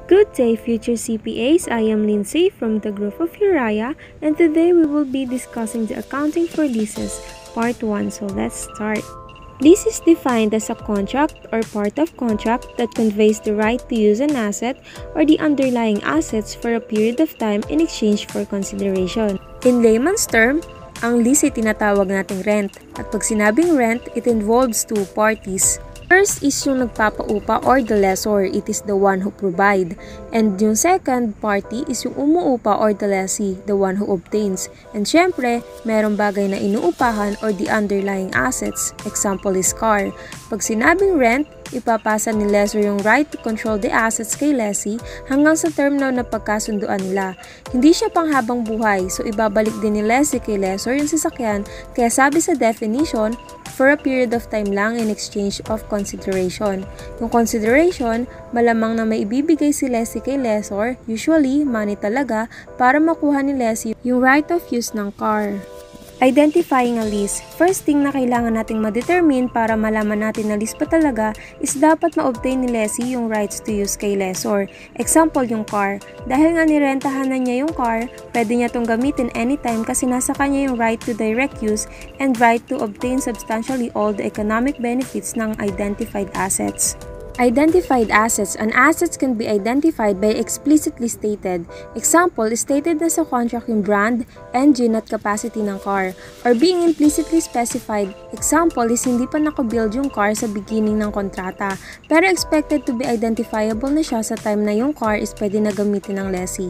Good day, future CPAs. I am Lindsay from the group of Uriah, and today we will be discussing the accounting for leases, part 1. So let's start. Lease is defined as a contract or part of contract that conveys the right to use an asset or the underlying assets for a period of time in exchange for consideration. In layman's term, ang lease ay tinatawag nating rent. At pag sinabing rent, it involves two parties. First is yung nagpapaupa or the lessor, it is the one who provide. And yung second party is yung umuupa or the lessee, the one who obtains. And syempre, merong bagay na inuupahan or the underlying assets. Example is car. Pag sinabing rent, ipapasa ni lessor yung right to control the assets kay lessee hanggang sa term na napagkasunduan nila. Hindi siya panghabang buhay, so ibabalik din ni lessee kay lessor yung sasakyan, kaya sabi sa definition, for a period of time lang in exchange of consideration. Yung consideration, malamang na may ibibigay si lessee kay lessor, usually money talaga, para makuha ni lessee yung right of use ng car. Identifying a lease. First thing na kailangan nating ma-determine para malaman natin na lease pa talaga is dapat ma-obtain ni lessee yung rights to use kay lessor. Example, yung car. Dahil nga nirentahan na niya yung car, pwede niya itong gamitin anytime kasi nasa kanya yung right to direct use and right to obtain substantially all the economic benefits ng identified assets. Identified assets. An assets can be identified by explicitly stated. Example, stated na sa contract yung brand, engine at capacity ng car. Or being implicitly specified. Example is hindi pa nakabuild yung car sa beginning ng kontrata, pero expected to be identifiable na siya sa time na yung car is pwede na gamitin ng lessee.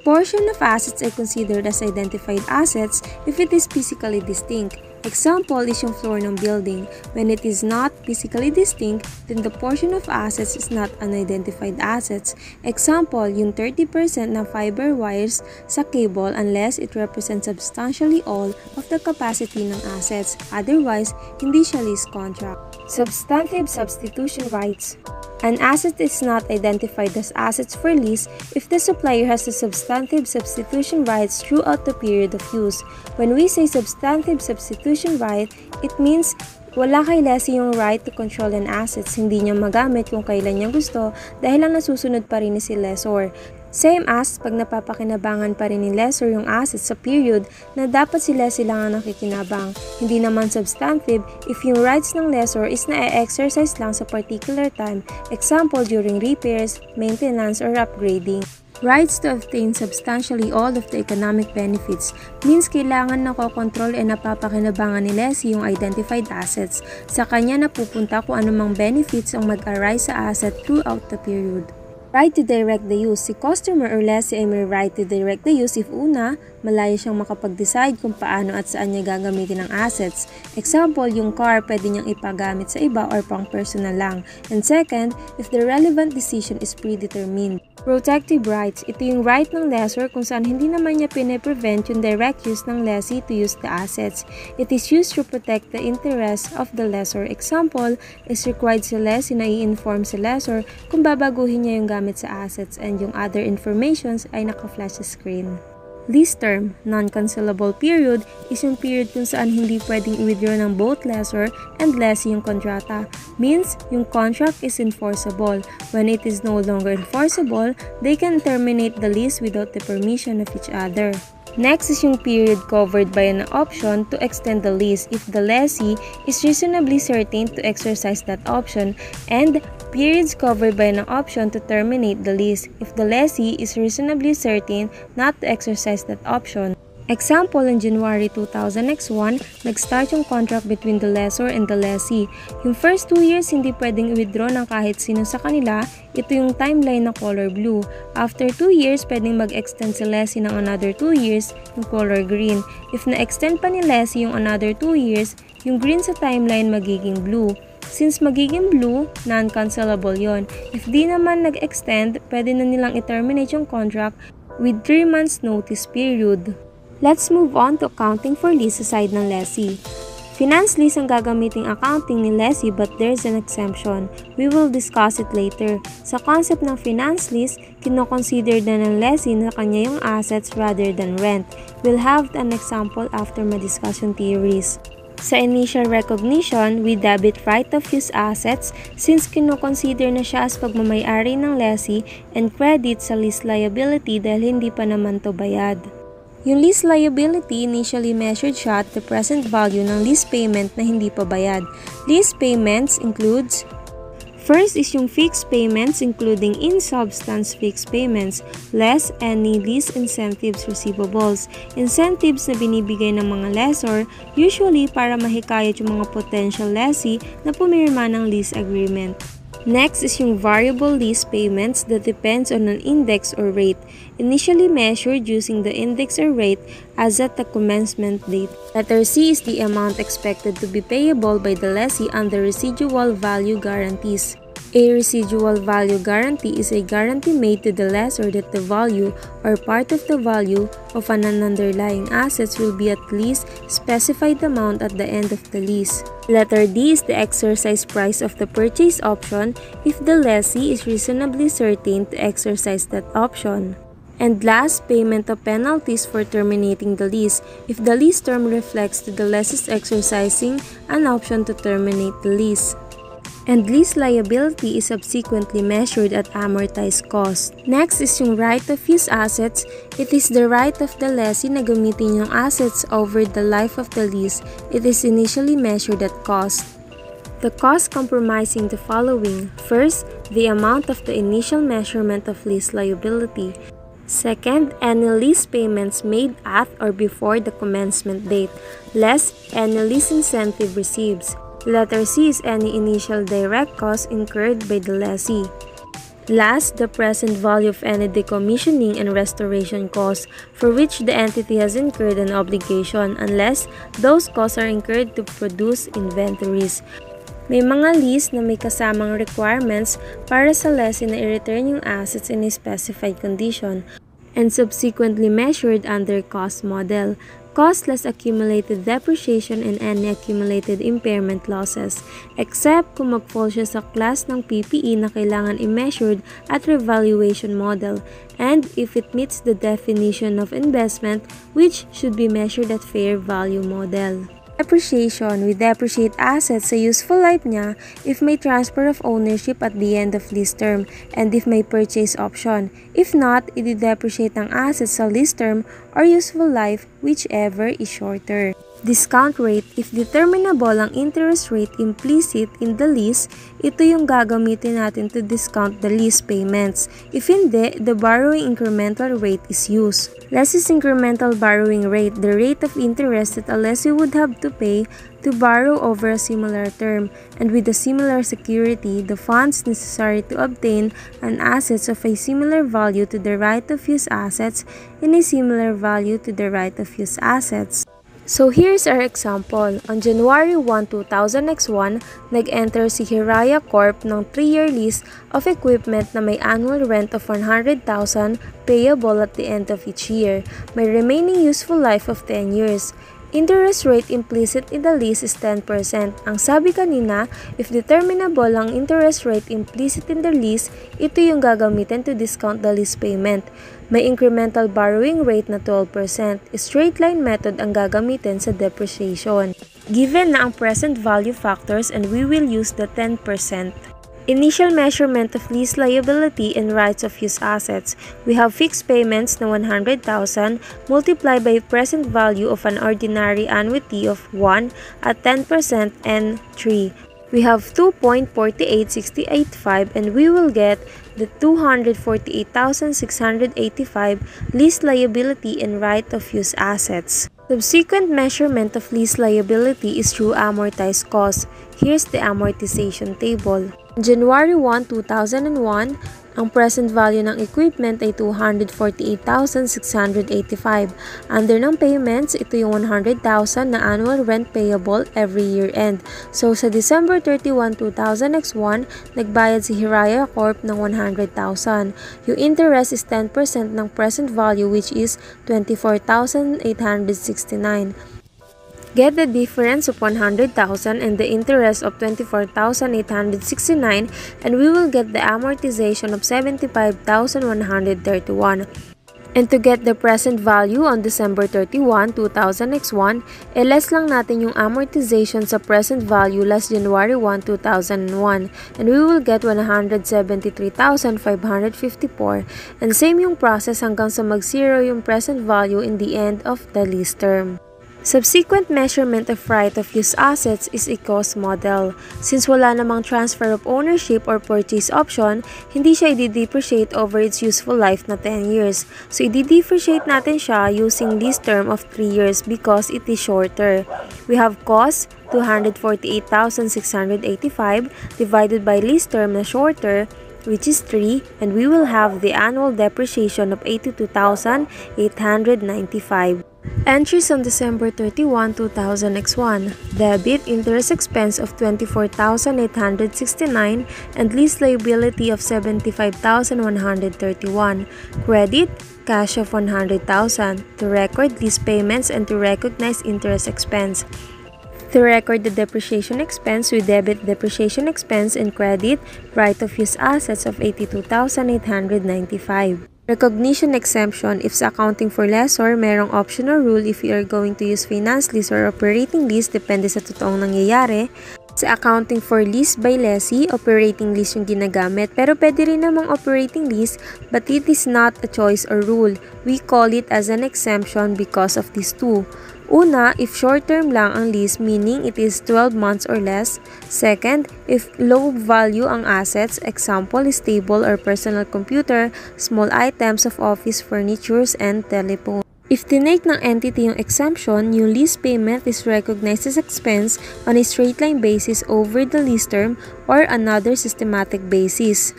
Portion of assets are considered as identified assets if it is physically distinct. Example is yung floor ng building. When it is not physically distinct, then the portion of assets is not unidentified assets. Example, yung 30% ng fiber wires sa cable unless it represents substantially all of the capacity ng assets. Otherwise, hindi siya lease contract. Substantive substitution rights. An asset is not identified as assets for lease if the supplier has the substantive substitution rights throughout the period of use. When we say substantive substitution right, it means wala kay lessee yung right to control an assets, hindi niya magamit kung kailan niya gusto dahil lang nasusunod pa rin ni si lessor. Same as pag napapakinabangan pa rin ni lessor yung assets sa period na dapat si lessee lang ang nakikinabang. Hindi naman substantive if yung rights ng lessor is na-exercise lang sa particular time, example during repairs, maintenance, or upgrading. Rights to obtain substantially all of the economic benefits means kailangan nakokontrol e napapakinabangan ni lessee yung identified assets. Sa kanya napupunta kung anumang benefits ang mag-arise sa asset throughout the period. Right to direct the use. Si customer or lessee ay may right to direct the use if una, malayo siyang makapag-decide kung paano at saan niya gagamitin ang assets. Example, yung car pwede niyang ipagamit sa iba or pang personal lang. And second, if the relevant decision is predetermined. Protective rights. Ito yung right ng lessor kung saan hindi naman niya pine-prevent yung direct use ng lessee to use the assets. It is used to protect the interests of the lessor. Example, is required sa lessee na i-inform sa lessor kung babaguhin niya yung gamit sa assets and yung other informations ay naka-flash sa screen. Lease term, non-cancelable period, is yung period kung saan hindi pwedeng i-withdraw ng both lessor and lessee yung kontrata. Means, yung contract is enforceable. When it is no longer enforceable, they can terminate the lease without the permission of each other. Next is yung period covered by an option to extend the lease if the lessee is reasonably certain to exercise that option, and periods covered by an option to terminate the lease if the lessee is reasonably certain not to exercise that option. Example, in January 2000X1, nag-start yung contract between the lessor and the lessee. Yung first 2 years, hindi pwedeng i-withdraw ng kahit sino sa kanila. Ito yung timeline na color blue. After 2 years, pwedeng mag-extend si lessee ng another 2 years, yung color green. If na-extend pa ni lessee yung another 2 years, yung green sa timeline magiging blue. Since magiging blue, non-cancelable yon. If di naman nag-extend, pwede na nilang i-terminate yung contract with 3 months notice period. Let's move on to accounting for lease sa side ng lessee. Finance lease ang gagamiting accounting ni lessee but there's an exemption. We will discuss it later. Sa concept ng finance lease, kinoconsider na ng lessee na kanya yung assets rather than rent. We'll have an example after ma-discuss yung theories. Sa initial recognition, we debit right of use assets since kinoconsider na siya as pagmamayari ng lessee and credit sa lease liability dahil hindi pa naman to bayad. Yung lease liability, initially measured siya at the present value ng lease payment na hindi pa bayad. Lease payments includes: first is yung fixed payments including in-substance fixed payments, less any lease incentives receivables. Incentives na binibigay ng mga lessor usually para mahikayat yung mga potential lessee na pumirma ng lease agreement. Next is yung variable lease payments that depends on an index or rate, initially measured using the index or rate as at the commencement date. Letter C is the amount expected to be payable by the lessee under residual value guarantees. A residual value guarantee is a guarantee made to the lessor that the value or part of the value of an underlying assets will be at least specified amount at the end of the lease. Letter D is the exercise price of the purchase option if the lessee is reasonably certain to exercise that option. And last, payment of penalties for terminating the lease if the lease term reflects to the lessee's exercising an option to terminate the lease. And lease liability is subsequently measured at amortized cost. Next is yung right of use assets. It is the right of the lessee na gamitin yung assets over the life of the lease. It is initially measured at cost. The cost comprising the following: first, the amount of the initial measurement of lease liability. Second, any lease payments made at or before the commencement date, less any lease incentive receives. Letter C is any initial direct cost incurred by the lessee. Last, the present value of any decommissioning and restoration costs for which the entity has incurred an obligation unless those costs are incurred to produce inventories. May mga lease na may kasamang requirements para sa lessee na i-return yung assets in a specified condition and subsequently measured under cost model. Cost less accumulated depreciation and any accumulated impairment losses, except kung mag-fall siya sa class ng PPE na kailangan i-measured at revaluation model, and if it meets the definition of investment which should be measured at fair value model. Depreciation, we depreciate assets sa useful life niya if may transfer of ownership at the end of lease term and if may purchase option. If not, i-depreciate ang assets sa lease term or useful life, whichever is shorter. Discount rate, if determinable ang interest rate implicit in the lease, ito yung gagamitin natin to discount the lease payments. If hindi, the borrowing incremental rate is used. Lessee's incremental borrowing rate, the rate of interest that a lessee would have to pay to borrow over a similar term, and with a similar security, the funds necessary to obtain an assets of a similar value to the right of use assets and a similar value to the right of use assets. So here's our example. On January 1, 2000X1, nag-enter si Hiraya Corp ng 3-year lease of equipment na may annual rent of 100,000 payable at the end of each year. May remaining useful life of 10 years. Interest rate implicit in the lease is 10%. Ang sabi kanina, if determinable ang interest rate implicit in the lease, ito yung gagamitin to discount the lease payment. May incremental borrowing rate na 12%. Straight line method ang gagamitin sa depreciation. Given na ang present value factors and we will use the 10%. Initial measurement of lease liability and rights of use assets. We have fixed payments na 100,000 multiplied by present value of an ordinary annuity of 1 at 10% and 3. We have 2.48685 and we will get the 248,685 lease liability and right of use assets. Subsequent measurement of lease liability is through amortized cost. Here's the amortization table. January 1, 2001, ang present value ng equipment ay 248,685. Under ng payments, ito yung 100,000 na annual rent payable every year end. So, sa December 31, 2000X1, nagbayad si Hiraya Corp ng 100,000. Yung interest is 10% ng present value which is 24,869. Get the difference of 100,000 and the interest of 24,869 and we will get the amortization of 75,131. And to get the present value on December 31, 2000x1, less lang natin yung amortization sa present value last January 1, 2001. And we will get 173,554. And same yung process hanggang sa mag-zero yung present value in the end of the lease term. Subsequent measurement of right-of-use assets is a cost model. Since wala namang transfer of ownership or purchase option, hindi siya i-depreciate over its useful life na 10 years. So, i-depreciate natin siya using lease term of 3 years because it is shorter. We have cost, 248,685 divided by lease term na shorter, which is 3, and we will have the annual depreciation of 82,895. Entries on December 31, 2000x1. Debit interest expense of 24,869 and lease liability of 75,131. Credit cash of 100,000 to record lease payments and to recognize interest expense. To record the depreciation expense, we debit depreciation expense and credit right-of-use assets of 82,895. Recognition exemption. If sa accounting for lessor, merong optional rule if you are going to use finance lease or operating lease, depende sa totoong nangyayari. Sa accounting for lease by lessee, operating lease yung ginagamit, pero pwede rin namang operating lease, but it is not a choice or rule. We call it as an exemption because of these two. Una, if short-term lang ang lease, meaning it is 12 months or less. Second, if low value ang assets, example is table or personal computer, small items of office furnitures, and telephone. If tinake ng entity yung exemption, yung lease payment is recognized as expense on a straight-line basis over the lease term or another systematic basis.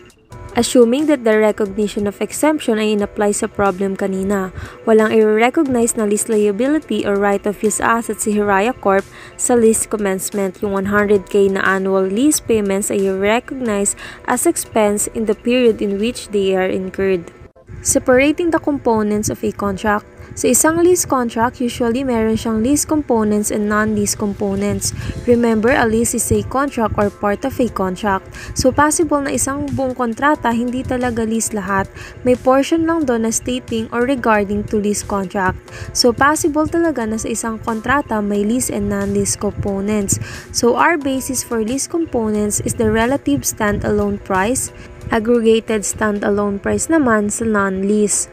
Assuming that the recognition of exemption ay in-apply sa problem kanina, walang i-recognize na lease liability or right-of-use asset si Hiraya Corp sa lease commencement. Yung 100K na annual lease payments ay i-recognize as expense in the period in which they are incurred. Separating the components of a contract. Sa isang lease contract, usually meron siyang lease components and non-lease components. Remember, a lease is a contract or part of a contract. So, possible na isang buong kontrata, hindi talaga lease lahat. May portion lang doon na stating or regarding to lease contract. So, possible talaga na sa isang kontrata, may lease and non-lease components. So, our basis for lease components is the relative standalone price. Aggregated standalone price naman sa non-lease.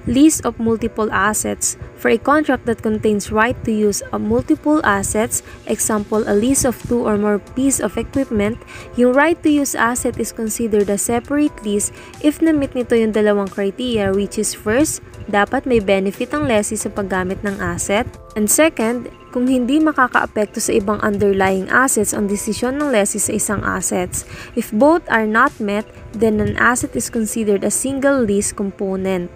Lease of multiple assets. For a contract that contains right to use of multiple assets, example, a lease of 2 or more pieces of equipment, yung right to use asset is considered a separate lease if na-meet nito yung dalawang criteria, which is first, dapat may benefit ang lessee sa paggamit ng asset, and second, kung hindi makakaapekto sa ibang underlying assets ang desisyon ng lessee sa isang assets. If both are not met, then an asset is considered a single lease component.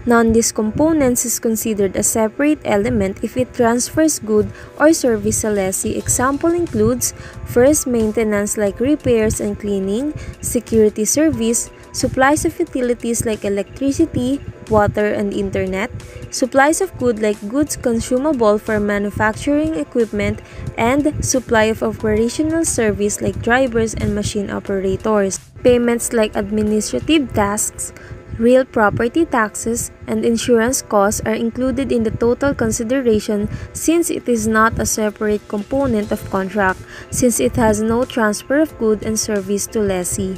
Non-lease components is considered a separate element if it transfers good or service sa lessee. Example includes first, maintenance like repairs and cleaning, security service, supplies of utilities like electricity, water, and internet, supplies of good like goods consumable for manufacturing equipment, and supply of operational service like drivers and machine operators. Payments like administrative tasks, real property taxes, and insurance costs are included in the total consideration since it is not a separate component of contract, since it has no transfer of good and service to lessee.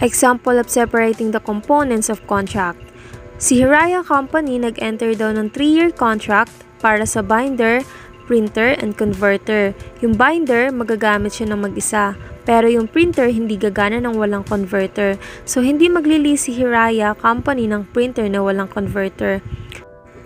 Example of separating the components of contract. Si Hiraya Company nag-enter daw ng 3-year contract para sa binder, printer, and converter. Yung binder, magagamit siya ng mag-isa. Pero yung printer, hindi gagana ng walang converter. So, hindi magli-lease si Hiraya Company ng printer na walang converter.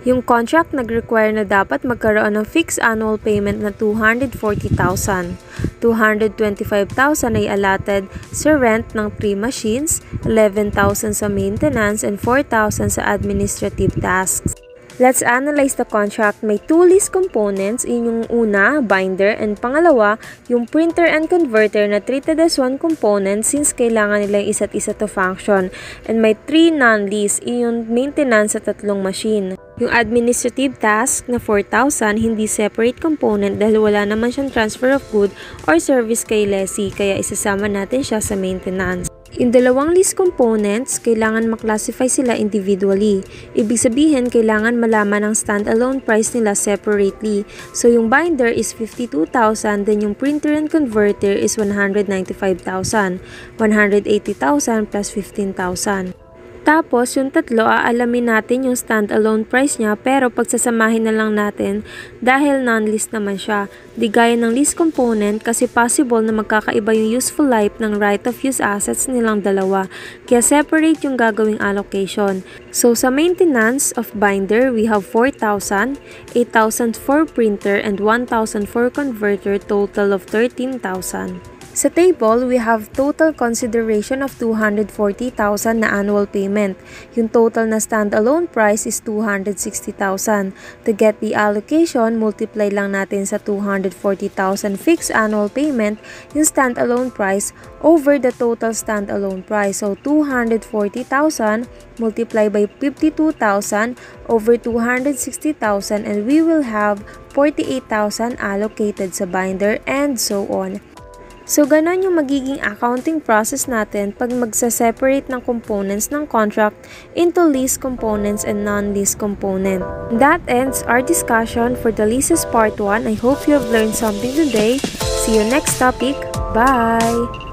Yung contract nag-require na dapat magkaroon ng fixed annual payment na 240,000. 225,000 ay allotted sa rent ng 3 machines, 11,000 sa maintenance, and 4,000 sa administrative tasks. Let's analyze the contract. May 2 lease components, yung una, binder, and pangalawa, yung printer and converter na treated as one component since kailangan nila yung isa't isa to function. And may 3 non-lease, yung maintenance sa 3 machine. Yung administrative task na 4,000, hindi separate component dahil wala naman siyang transfer of good or service kay lessee, kaya isasama natin siya sa maintenance. Yung dalawang lease components, kailangan maklasify sila individually. Ibig sabihin, kailangan malaman ang standalone price nila separately. So, yung binder is 52,000, then yung printer and converter is 195,000. 180,000 plus 15,000. Tapos, yung tatlo, aalamin natin yung standalone price niya pero pagsasamahin na lang natin dahil non-list naman siya. Di gaya ng list component kasi possible na magkakaiba yung useful life ng right-of-use assets nilang dalawa. Kaya separate yung gagawing allocation. So, sa maintenance of binder, we have 4,000, 8,000 for printer, and 1,000 for converter, total of 13,000. Sa table, we have total consideration of 240,000 na annual payment. Yung total na standalone price is 260,000. To get the allocation, multiply lang natin sa 240,000 fixed annual payment yung standalone price over the total standalone price. So, 240,000 multiply by 52,000 over 260,000 and we will have 48,000 allocated sa binder and so on. So, ganon yung magiging accounting process natin pag magsa-separate ng components ng contract into lease components and non-lease component. That ends our discussion for the leases part 1. I hope you have learned something today. See you next topic. Bye!